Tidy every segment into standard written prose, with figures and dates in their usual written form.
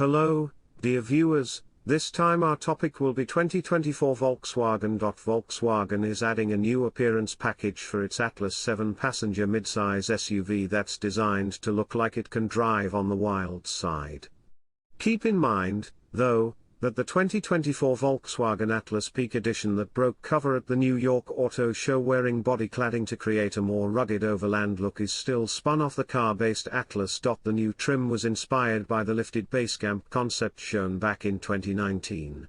Hello, dear viewers, this time our topic will be 2024 Volkswagen. Volkswagen is adding a new appearance package for its Atlas 7-passenger midsize SUV that's designed to look like it can drive on the wild side. Keep in mind, though, that the 2024 Volkswagen Atlas Peak Edition that broke cover at the New York Auto Show wearing body cladding to create a more rugged overland look is still spun off the car-based Atlas. The new trim was inspired by the lifted basecamp concept shown back in 2019.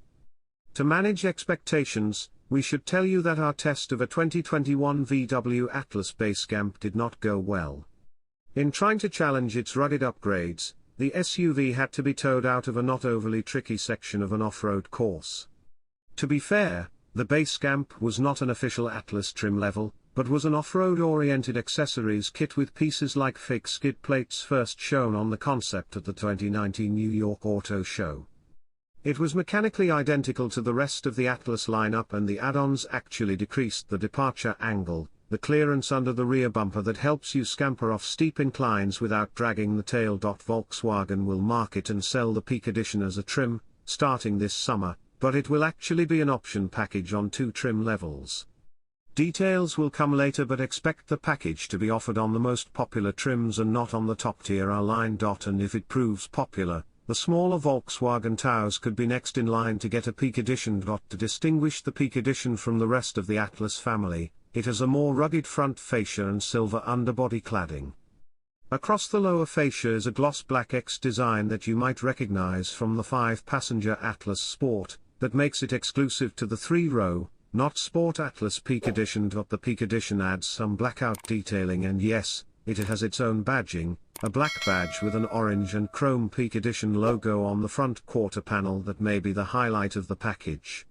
To manage expectations, we should tell you that our test of a 2021 VW Atlas basecamp did not go well. In trying to challenge its rugged upgrades, the SUV had to be towed out of a not overly tricky section of an off-road course. To be fair, the basecamp was not an official Atlas trim level, but was an off-road-oriented accessories kit with pieces like fake skid plates first shown on the concept at the 2019 New York Auto Show. It was mechanically identical to the rest of the Atlas lineup, and the add-ons actually decreased the departure angle, the clearance under the rear bumper that helps you scamper off steep inclines without dragging the tail. Volkswagen will market and sell the Peak Edition as a trim, starting this summer, but it will actually be an option package on 2 trim levels. Details will come later, but expect the package to be offered on the most popular trims and not on the top tier R line. And if it proves popular, the smaller Volkswagen Taos could be next in line to get a Peak Edition. To distinguish the Peak Edition from the rest of the Atlas family, it has a more rugged front fascia and silver underbody cladding. Across the lower fascia is a gloss black X design that you might recognize from the 5-passenger Atlas Sport, that makes it exclusive to the 3-row, not Sport Atlas Peak Edition. The Peak Edition adds some blackout detailing, and yes, it has its own badging, a black badge with an orange and chrome Peak Edition logo on the front quarter panel that may be the highlight of the package.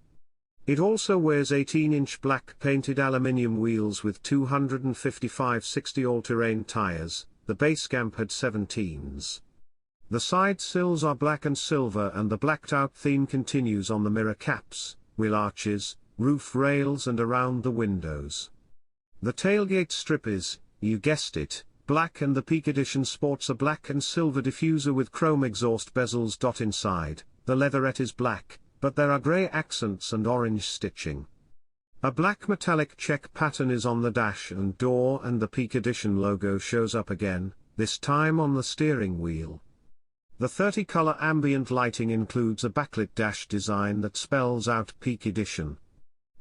It also wears 18-inch black painted aluminium wheels with 255/60 all-terrain tires. The basecamp had 17s. The side sills are black and silver, and the blacked-out theme continues on the mirror caps, wheel arches, roof rails and around the windows. The tailgate strip is, you guessed it, black, and the Peak Edition sports a black and silver diffuser with chrome exhaust bezels. Inside, the leatherette is black, but there are grey accents and orange stitching. A black metallic check pattern is on the dash and door, and the Peak Edition logo shows up again, this time on the steering wheel. The 30-color ambient lighting includes a backlit dash design that spells out Peak Edition.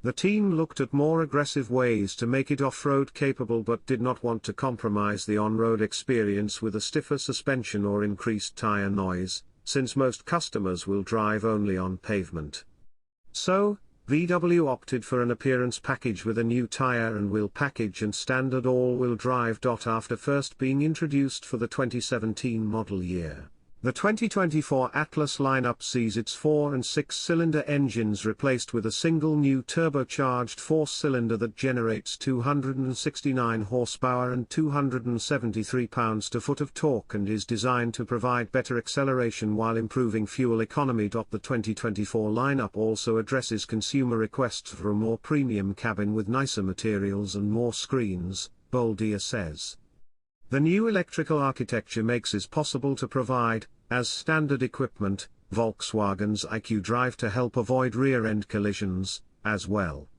The team looked at more aggressive ways to make it off-road capable, but did not want to compromise the on-road experience with a stiffer suspension or increased tire noise, since most customers will drive only on pavement. So, VW opted for an appearance package with a new tire and wheel package and standard all-wheel drive. After first being introduced for the 2017 model year, the 2024 Atlas lineup sees its 4- and 6-cylinder engines replaced with a single new turbocharged 4-cylinder that generates 269 horsepower and 273 pounds-to-foot of torque, and is designed to provide better acceleration while improving fuel economy. The 2024 lineup also addresses consumer requests for a more premium cabin with nicer materials and more screens, Boldia says. The new electrical architecture makes it possible to provide, as standard equipment, Volkswagen's IQ Drive to help avoid rear-end collisions, as well.